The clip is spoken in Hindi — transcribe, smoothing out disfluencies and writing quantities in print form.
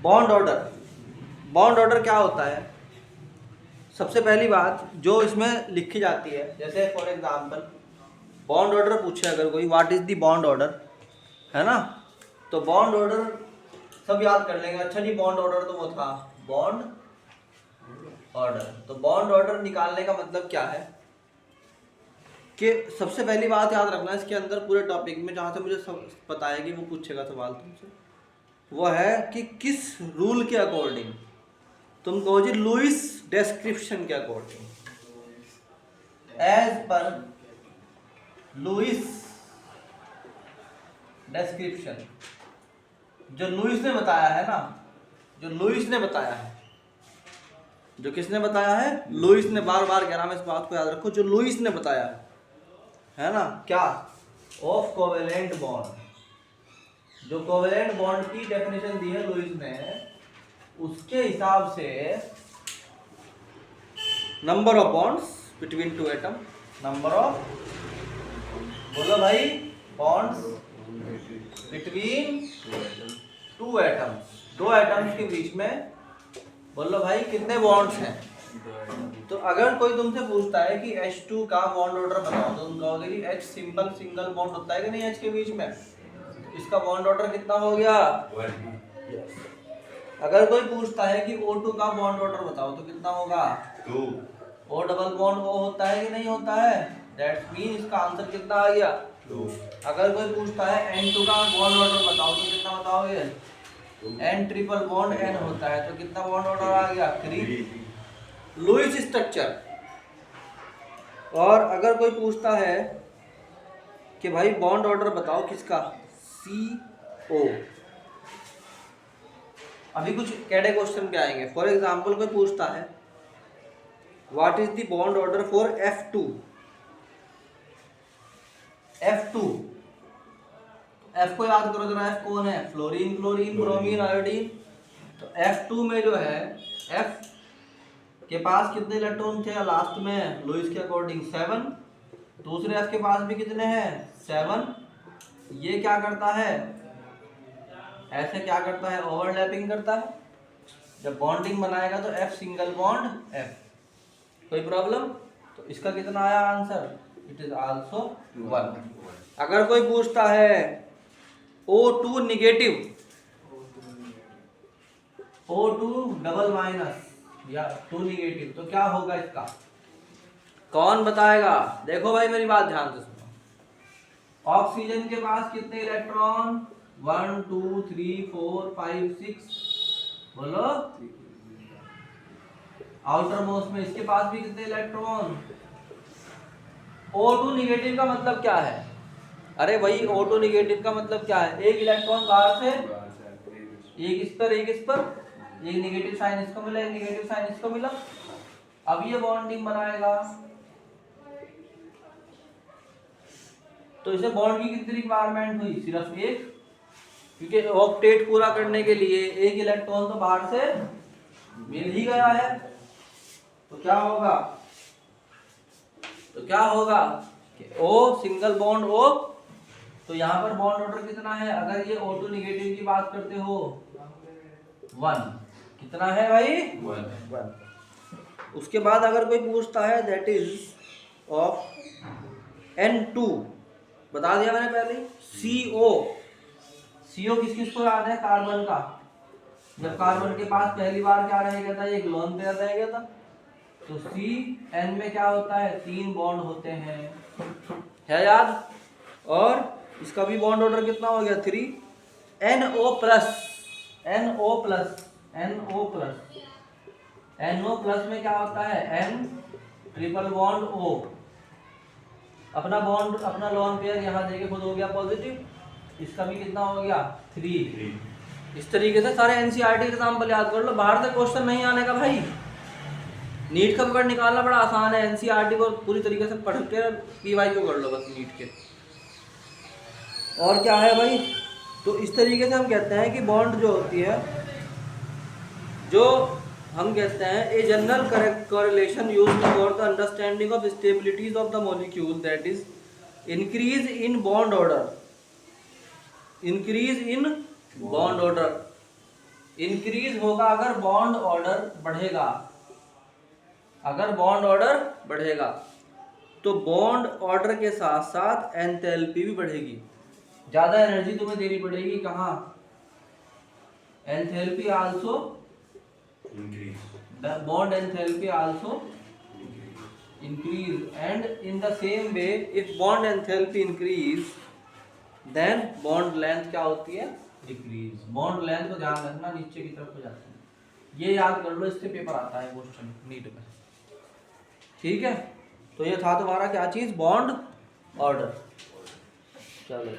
बॉन्ड ऑर्डर, बॉन्ड ऑर्डर क्या होता है? सबसे पहली बात जो इसमें लिखी जाती है, जैसे फॉर एग्जांपल बॉन्ड ऑर्डर पूछे अगर कोई, what is the bond order, है ना? तो बॉन्ड ऑर्डर सब याद कर लेंगे। अच्छा जी, बॉन्ड ऑर्डर तो वो था बॉन्ड ऑर्डर। तो बॉन्ड ऑर्डर निकालने का मतलब क्या है कि सबसे पहली बात याद रखना इसके अंदर पूरे टॉपिक में, जहाँ से मुझे पता है कि वो पूछेगा सवाल तुमसे, वो है कि किस रूल के अकॉर्डिंग, तुम कहो जी लुईस डिस्क्रिप्शन के अकॉर्डिंग, एज पर लुईस डिस्क्रिप्शन, जो लुईस ने बताया है ना, जो लुईस ने बताया है, जो किसने बताया है? लुईस ने। बार बार कह रहा मैं इस बात को याद रखो, जो लुईस ने बताया है ना, क्या? Of covalent bond. जो कोवेलेंट बॉन्ड की डेफिनेशन दी है लुईस ने, उसके हिसाब से number of bonds between two atom, number of, बोलो भाई, बॉन्ड्स बिटवीन टू एटम्स, दो एटम्स के बीच में, बोलो भाई कितने बॉन्ड्स हैं? तो अगर कोई तुमसे पूछता है कि H2 का बॉन्ड ऑर्डर बताओ, तो तुम कहोगे कि H सिंपल सिंगल बॉन्ड होता है कि नहीं H के बीच में, इसका बॉन्ड ऑर्डर कितना हो गया? अगर कोई पूछता है कि O2 का बॉन्ड ऑर्डर बताओ, तो कितना होगा? 2। O डबल बॉन्ड O होता है कि नहीं होता है? दैट्स मीन इसका आंसर कितना आ गया? 2। अगर कोई पूछता है N2 का बॉन्ड ऑर्डर बताओ, तो कितना बताओगे? N ट्रिपल बॉन्ड N होता है, तो कितना बॉन्ड ऑर्डर आ गया? 3। Lewis structure. और अगर कोई पूछता है कि भाई बॉन्ड ऑर्डर बताओ किसका? CO। अभी कुछ कैडे क्वेश्चन क्या आएंगे। फॉर एग्जांपल कोई पूछता है what is the bond order for F2। F2, F को याद करो जरा, F कौन है? Fluorine, chlorine, bromine, iodine. तो F2 में जो है, F के पास कितने इलेक्ट्रॉन थे लास्ट में लुईस के अकॉर्डिंग? 7। दूसरे F के पास भी कितने हैं? 7। ये क्या करता है? ऐसे क्या करता है? ओवरलैपिंग करता है। जब बॉन्डिंग बनाएगा तो F सिंगल बॉन्ड F। कोई प्रॉब्लम? तो इसका कितना आया आंसर? It is also 1। अगर कोई पूछता है O2 negative, O2 double minus या 2 निगेटिव, तो क्या होगा इसका? कौन बताएगा? देखो भाई मेरी बात ध्यान से सुनो। ऑक्सीजन के पास कितने इलेक्ट्रॉन? 1 2 3 4 5 6, बोलो। आउटर मोस्ट में इसके पास भी कितने इलेक्ट्रॉन? O2 निगेटिव का मतलब क्या है? अरे भाई O2 निगेटिव का मतलब क्या है? एक इलेक्ट्रॉन बाहर से, एक इस पर, एक इस पर, एक निगेटिव साइन इसको मिला, एक निगेटिव साइन इसको मिला। अब ये बॉन्डिंग बनाएगा, तो इसे बॉन्ड की कितनी रिक्वायरमेंट हुई? सिर्फ एक, क्योंकि ऑक्टेट पूरा करने के लिए एक इलेक्ट्रॉन तो बाहर से मिल ही गया है। तो क्या होगा? तो क्या होगा कि O सिंगल बॉन्ड O, तो यहाँ पर बॉन्ड ऑर्डर कितना है? अगर ये O2 निगेटिव की बात करते हो, 1। कितना है भाई? 1। उसके बाद अगर कोई पूछता है दैट इज ऑफ N2, बता दिया मैंने पहले। CO, CO किस किस को याद है? कार्बन का। जब कार्बन के पास पहली बार क्या रह गया था? एक लोन पेयर रह गया था। तो CN में क्या होता है? 3 बॉन्ड होते हैं, है याद? और इसका भी बॉन्ड ऑर्डर कितना हो गया? 3। NO plus, NO plus, NO plus, NO plus में क्या होता है? N triple bond O। अपना बॉन्ड, अपना लोन पेयर यहाँ देके खुद हो गया पॉजिटिव, इसका भी कितना हो गया? 3। इस तरीके से सारे NCERT एग्जाम्पल याद कर लो, बाहर से क्वेश्चन नहीं आने का भाई। नीट का पेपर निकालना बड़ा आसान है, NCERT को पूरी तरीके से पढ़ के PY को कर लो बस नीट के। और क्या है भाई? तो इस तरीके से हम कहते हैं कि बॉन्ड जो होती है, जो हम कहते हैं a general correlation used for the understanding of stabilities of the molecule, that is increase in bond order, increase in bond order, increase होगा अगर बॉन्ड ऑर्डर बढ़ेगा, अगर बॉन्ड ऑर्डर बढ़ेगा तो बॉन्ड ऑर्डर के साथ साथ एंथैल्पी भी बढ़ेगी, ज्यादा एनर्जी तुम्हें देनी पड़ेगी कहाँ, enthalpy also increase, bond enthalpy also increase, and in the same way if bond enthalpy increase then bond length क्या होती है, decrease। bond length को ध्यान रखना, नीचे की तरफ हो जाती है, ये याद कर लो, इससे पेपर आता है क्वेश्चन नीट में, ठीक है। तो ये था तुम्हारा क्या चीज, बॉन्ड ऑर्डर। चलो